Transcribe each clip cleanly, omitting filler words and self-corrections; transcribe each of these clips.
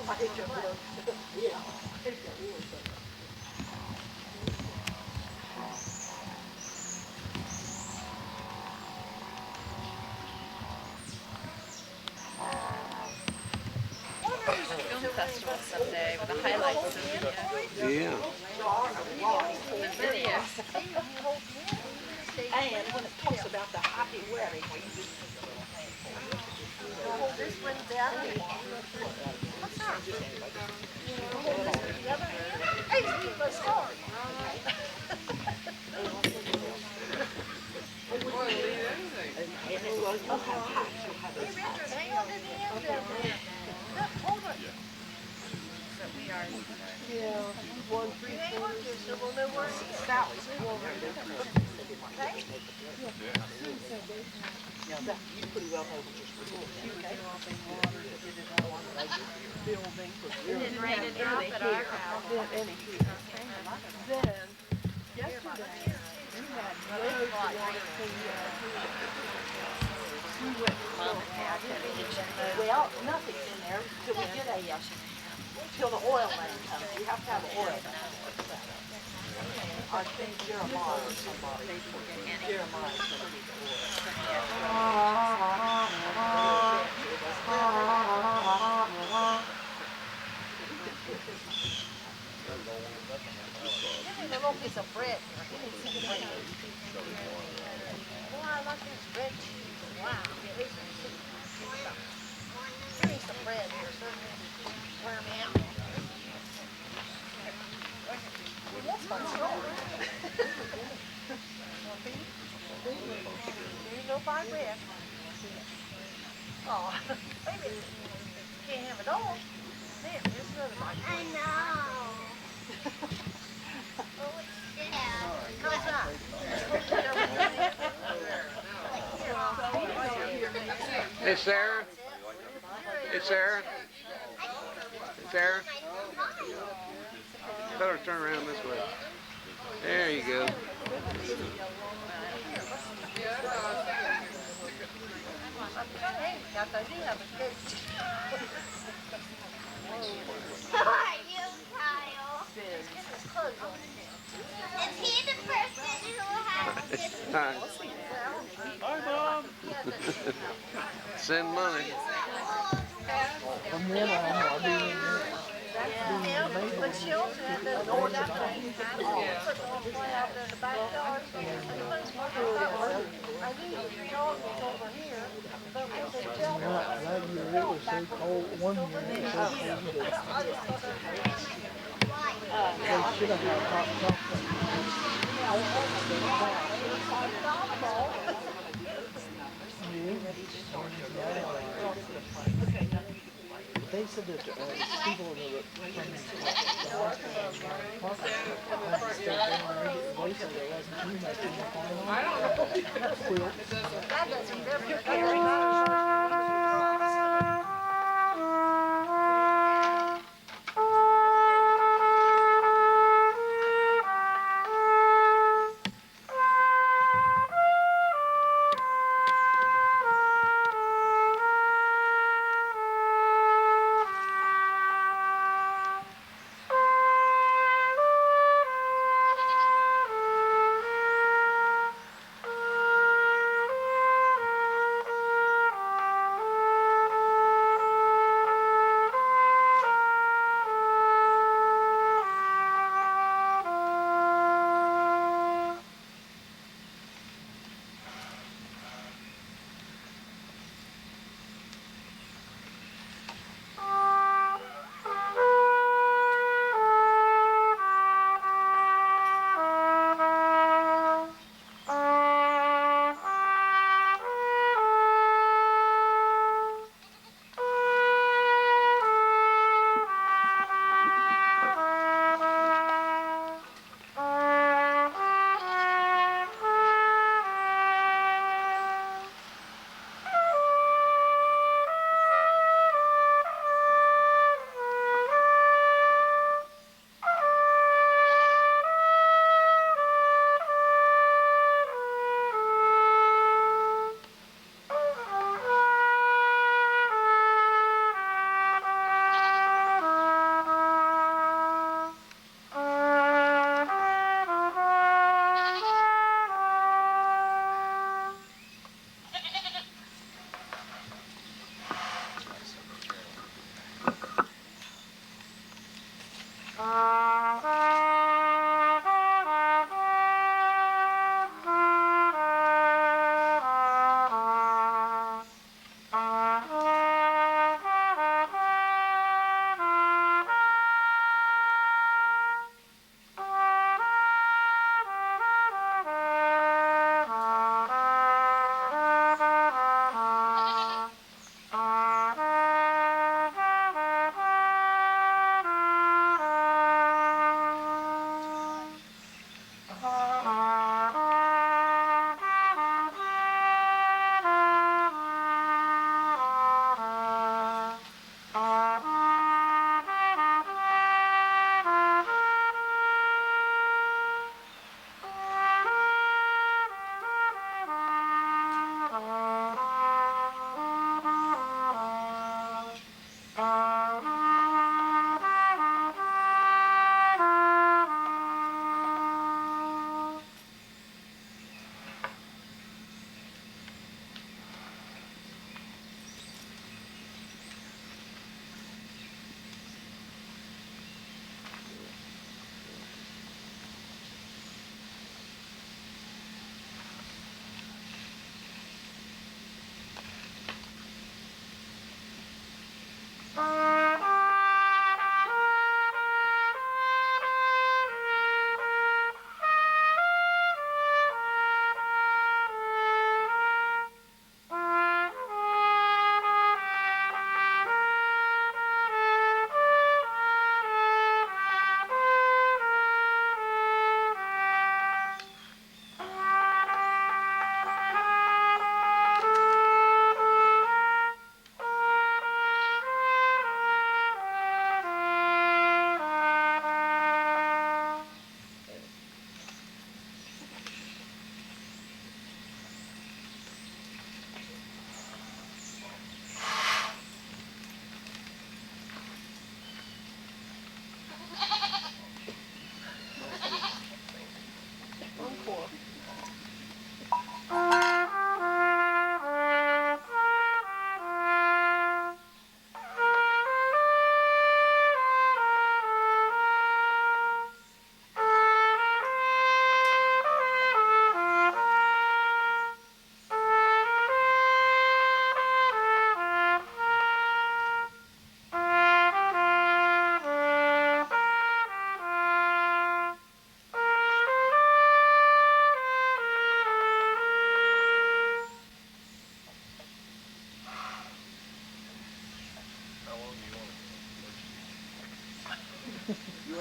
I hate your work. Yeah, I hate your work. Film festival someday with the highlights of the Yeah. videos. And when it talks about the happy wedding, where you just hold this one down. What's that? Hold this with the other hand. Hey, Steve, let's start. Hang on to the end down there. Hold it. So we are. Yeah, 1, 3, 4. So we'll know where it is. Sally's forward. Okay? Yeah, that you pretty well know what you're supposed to do. Building. It didn't rain a drop at our house. Then, yesterday, we had loads of water. We went Mom and Dad had a kitchen. well, nothing's in there till we get till the oil man comes. You have to have the oil man. I think Jeremiah or somebody. Jeremiah. Give me a little piece of bread here. Give me some bread. Boy, I like this bread cheese. Wow. Give me some bread here, so wear me out. That's my story. There you go, buy bread. Oh, baby, you can't have it all. There, there's another bite. I know. How's that? Hey, Sarah. Hey, Sarah. Sarah. Better turn around this way. There you go. How are you, Kyle? Is he the person who has this? Hi. Hi, Mom. Send money. When children, the Lord that way, put the play out in the backyard. I knew the dog was over here, but when they tell me, It was so cold one year. They should have had hot chocolate. They said that people in the park they said there wasn't too much in the final. that doesn't never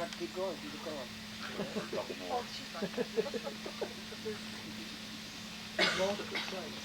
have to keep going, keep it going. Multiple sites.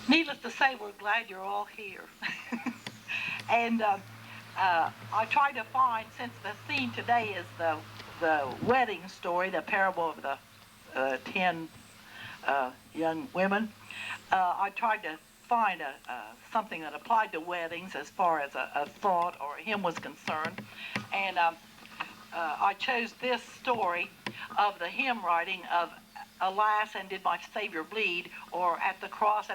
Needless to say, we're glad you're all here. And I tried to find, since the theme today is the wedding story, the parable of the 10 young women, I tried to find something that applied to weddings as far as a thought or a hymn was concerned. And I chose this story of the hymn writing of Alas, and did my Savior bleed, or at the cross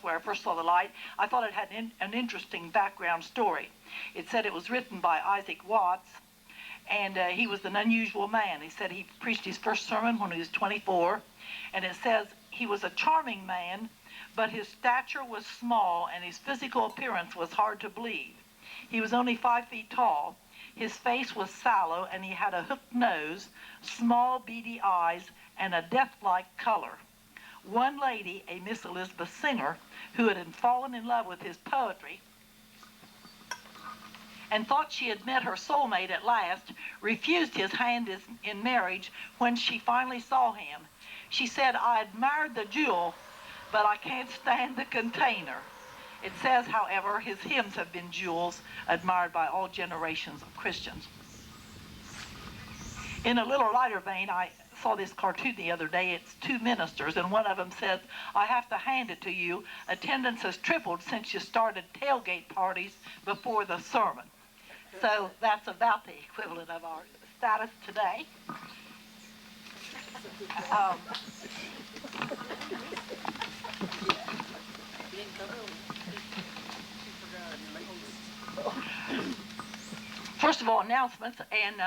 where I first saw the light. I thought it had an interesting background story. It said it was written by Isaac Watts, and he was an unusual man. He said he preached his first sermon when he was 24, and it says he was a charming man, but his stature was small and his physical appearance was hard to believe. He was only 5 feet tall. His face was sallow, and he had a hooked nose, small beady eyes, and a death-like color. One lady, a Miss Elizabeth Singer, who had fallen in love with his poetry and thought she had met her soulmate at last, refused his hand in marriage when she finally saw him. She said, "I admired the jewel, but I can't stand the container." It says, however, his hymns have been jewels admired by all generations of Christians. In a little lighter vein, I saw this cartoon the other day. It's 2 ministers, and one of them says, "I have to hand it to you. Attendance has tripled since you started tailgate parties before the sermon." So that's about the equivalent of our status today. First of all, announcements, and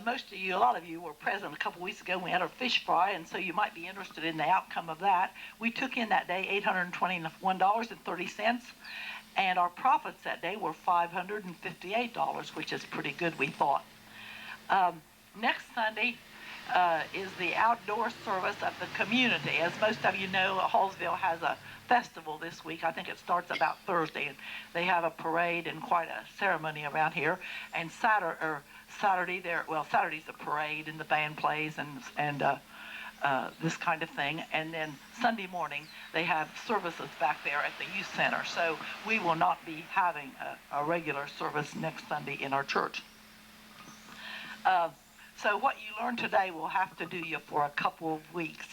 most of you, a lot of you were present a couple weeks ago when we had our fish fry, and so you might be interested in the outcome of that. We took in that day $821.30, and our profits that day were $558, which is pretty good, we thought. Next Sunday is the outdoor service of the community. As most of you know, Hallsville has a festival this week. I think it starts about Thursday, and they have a parade and quite a ceremony around here. And Saturday's the parade, and the band plays, and this kind of thing. And then Sunday morning, they have services back there at the youth center. So we will not be having a regular service next Sunday in our church. So what you learn today will have to do you for a couple of weeks.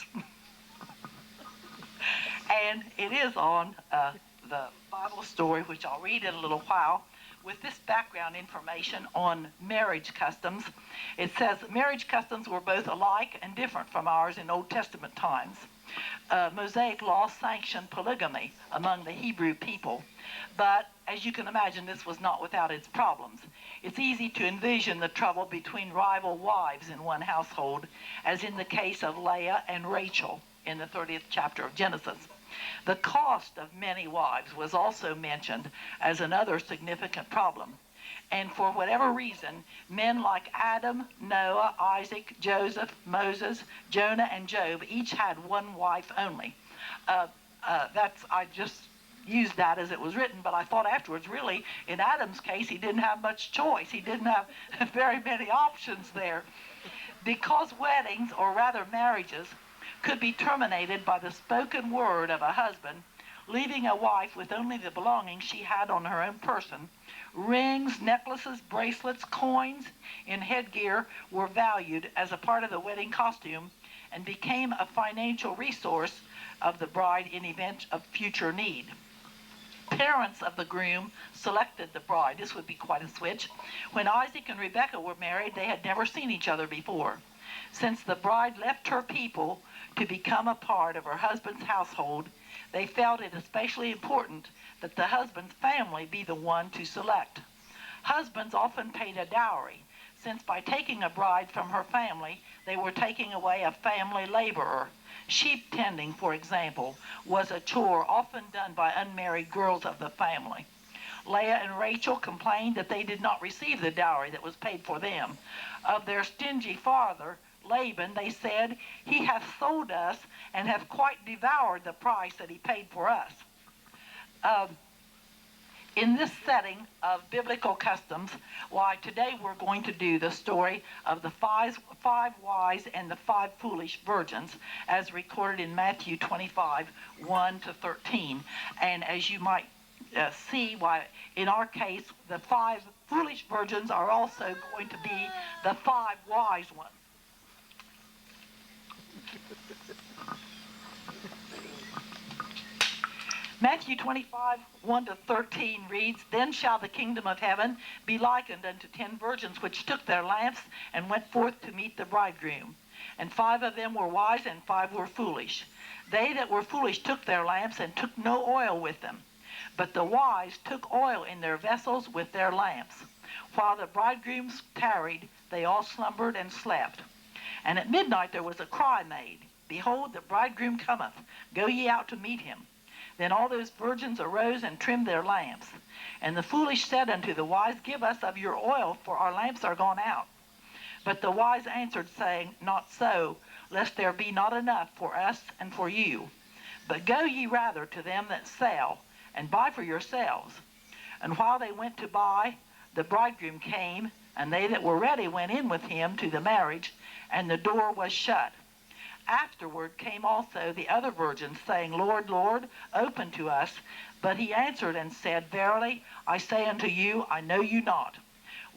And it is on the Bible story, which I'll read in a little while, with this background information on marriage customs. It says marriage customs were both alike and different from ours in Old Testament times. Mosaic law sanctioned polygamy among the Hebrew people, but as you can imagine, this was not without its problems. It's easy to envision the trouble between rival wives in one household, as in the case of Leah and Rachel in the 30th chapter of Genesis. The cost of many wives was also mentioned as another significant problem. And for whatever reason, men like Adam, Noah, Isaac, Joseph, Moses, Jonah, and Job each had one wife only. I just used that as it was written, but I thought afterwards, really, in Adam's case, he didn't have much choice. He didn't have very many options there. Because weddings, or rather marriages, could be terminated by the spoken word of a husband, leaving a wife with only the belongings she had on her own person, rings, necklaces, bracelets, coins, and headgear were valued as a part of the wedding costume and became a financial resource of the bride in event of future need. Parents of the groom selected the bride. This would be quite a switch. When Isaac and Rebekah were married, they had never seen each other before. Since the bride left her people to become a part of her husband's household, they felt it especially important that the husband's family be the one to select. Husbands often paid a dowry, since by taking a bride from her family, they were taking away a family laborer. Sheep tending, for example, was a chore often done by unmarried girls of the family. Leah and Rachel complained that they did not receive the dowry that was paid for them. Of their stingy father, Laban, they said, "He hath sold us and hath quite devoured the price that he paid for us." In this setting of biblical customs, why today we're going to do the story of the five wise and the 5 foolish virgins, as recorded in Matthew 25, 1 to 13. And as you might see, why in our case, the 5 foolish virgins are also going to be the 5 wise ones. Matthew 25, 1 to 13 reads, "Then shall the kingdom of heaven be likened unto 10 virgins which took their lamps and went forth to meet the bridegroom. And 5 of them were wise and 5 were foolish. They that were foolish took their lamps and took no oil with them. But the wise took oil in their vessels with their lamps. While the bridegrooms tarried, they all slumbered and slept. And at midnight there was a cry made, Behold, the bridegroom cometh, go ye out to meet him. Then all those virgins arose and trimmed their lamps. And the foolish said unto the wise, Give us of your oil, for our lamps are gone out. But the wise answered, saying, Not so, lest there be not enough for us and for you. But go ye rather to them that sell, and buy for yourselves. And while they went to buy, the bridegroom came, and they that were ready went in with him to the marriage, and the door was shut. Afterward came also the other virgins, saying, Lord, Lord, open to us. But he answered and said, Verily, I say unto you, I know you not.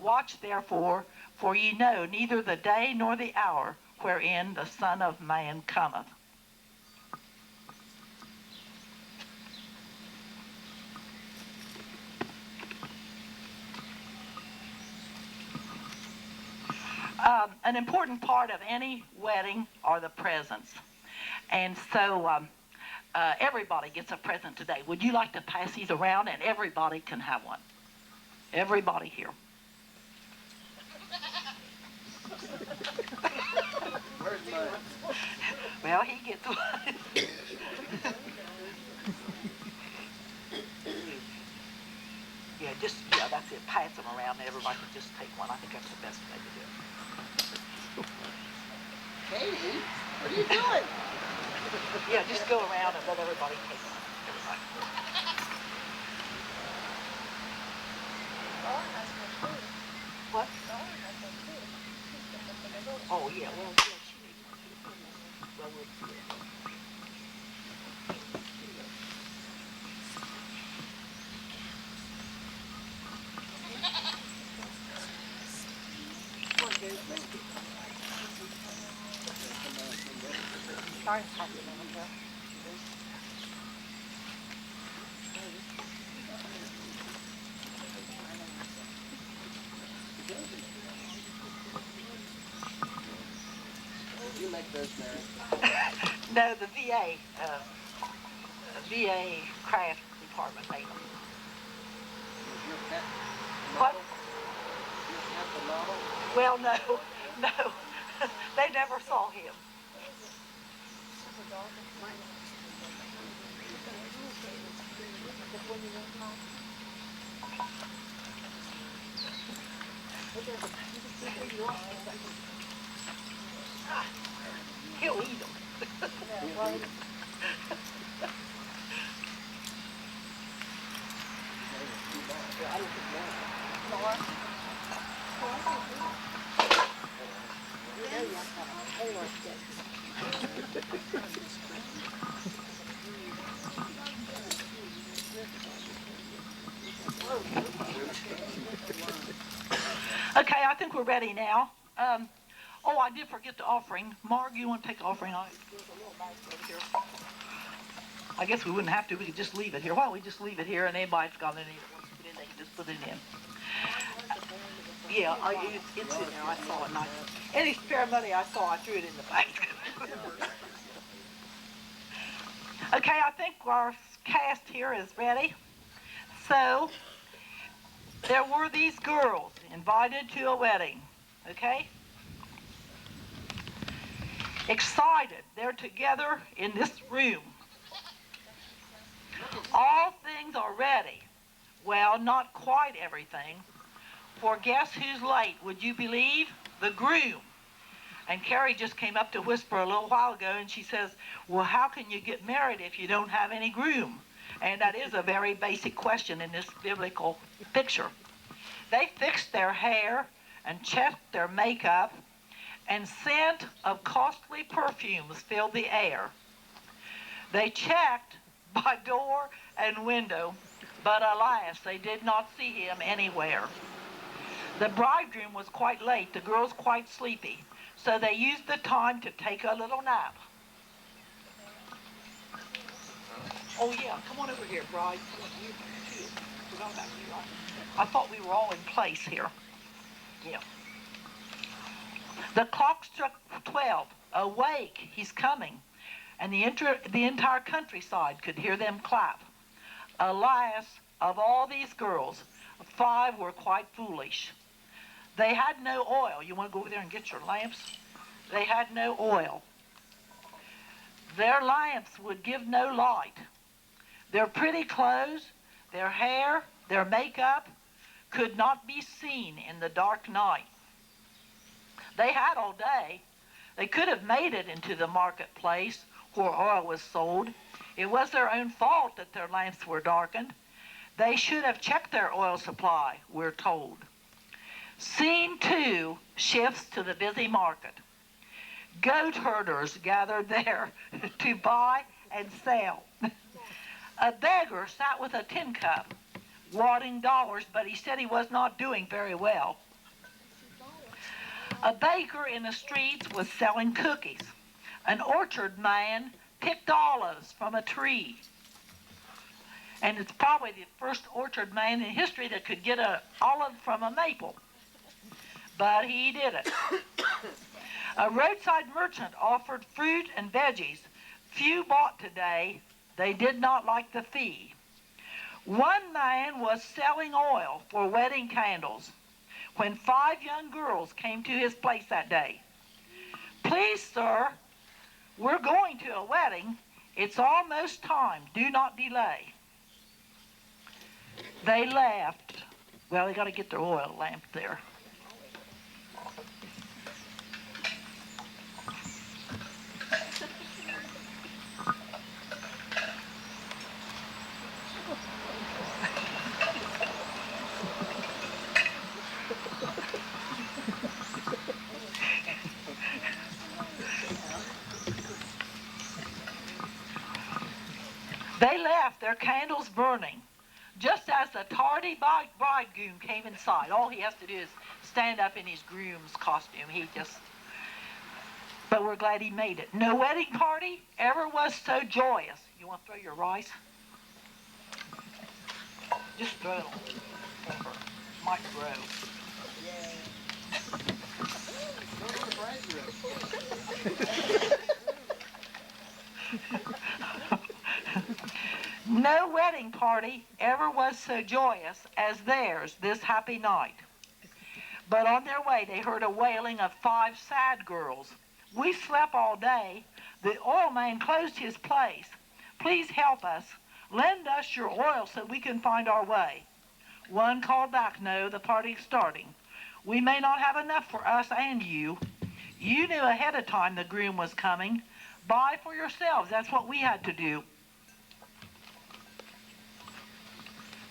Watch therefore, for ye know neither the day nor the hour wherein the Son of Man cometh." An important part of any wedding are the presents. And so everybody gets a present today. Would you like to pass these around, and everybody can have one? Everybody here. Well, he gets one. Yeah, that's it. Pass them around, and everybody can just take one. I think that's the best way to do it. Katie, what are you doing? Yeah, just go around and let everybody take one. Everybody. What? Oh, yeah, well, yeah, she needs one too. Well, You make those, Mary. No, the VA craft department made them. Your cat, What? your cat the model? Well, no, no. They never saw him. He'll eat them. Okay, I think we're ready now. Oh, I did forget the offering. Marg, you want to take the offering? I guess we wouldn't have to. We could just leave it here. Why don't we just leave it here, and anybody's got any that wants to put in, they can just put it in. Yeah, it's in there. I saw it. Any spare money I saw, I threw it in the basket. Okay, I think our cast here is ready. So, there were these girls invited to a wedding, okay? Excited, they're together in this room. All things are ready. Well, not quite everything. For guess who's late, would you believe? The groom. And Carrie just came up to whisper a little while ago, and she says, well, how can you get married if you don't have any groom? And that is a very basic question in this biblical picture. They fixed their hair and checked their makeup, and scent of costly perfumes filled the air. They checked by door and window, but alas, they did not see him anywhere. The bridegroom was quite late, the girls quite sleepy, so they used the time to take a little nap. Oh yeah, come on over here, bride. Come on, you too. We're going back to you. I thought we were all in place here. Yeah. The clock struck 12. Awake, he's coming. And the entire countryside could hear them clap. Alas, of all these girls, 5 were quite foolish. They had no oil. You want to go over there and get your lamps? They had no oil. Their lamps would give no light. Their pretty clothes, their hair, their makeup could not be seen in the dark night. They had all day. They could have made it into the marketplace where oil was sold. It was their own fault that their lamps were darkened. They should have checked their oil supply, we're told. Scene 2 shifts to the busy market. Goat herders gathered there to buy and sell. A beggar sat with a tin cup, wadding dollars, but he said he was not doing very well. A baker in the streets was selling cookies. An orchard man picked olives from a tree. And it's probably the first orchard man in history that could get an olive from a maple. But he did it. A roadside merchant offered fruit and veggies. Few bought today. They did not like the fee. One man was selling oil for wedding candles when 5 young girls came to his place that day. Please, sir, we're going to a wedding. It's almost time. Do not delay. They left. Well, they got to get their oil lamp there. They left, their candles burning. Just as the tardy bridegroom came in sight, all he has to do is stand up in his groom's costume. But we're glad he made it. No wedding party ever was so joyous. You want to throw your rice? Just throw it over. Might grow. Go to the brazier. No wedding party ever was so joyous as theirs this happy night. But on their way they heard a wailing of 5 sad girls. We slept all day. The oil man closed his place. Please help us. Lend us your oil so we can find our way. One called back, no, the party's starting. We may not have enough for us and you. You knew ahead of time the groom was coming. Buy for yourselves, that's what we had to do.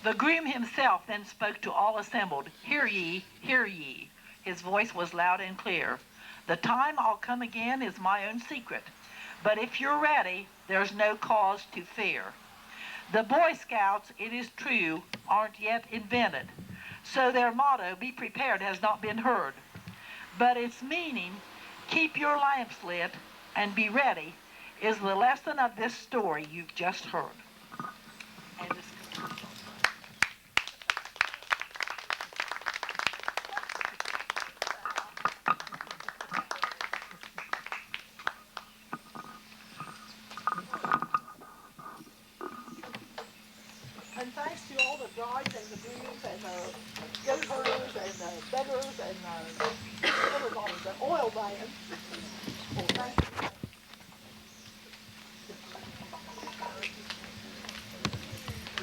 The groom himself then spoke to all assembled. Hear ye, hear ye. His voice was loud and clear. The time I'll come again is my own secret. But if you're ready, there's no cause to fear. The Boy Scouts, it is true, aren't yet invented. So their motto, be prepared, has not been heard. But its meaning, keep your lamps lit and be ready, is the lesson of this story you've just heard. And this and thanks to all the brides and the grooms and the goat herders and the beggars and everybody, the oil man. Oh, thank you.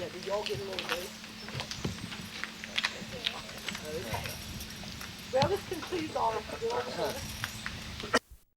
Yeah, did y'all get a little bit? Okay. Well, this concludes our work.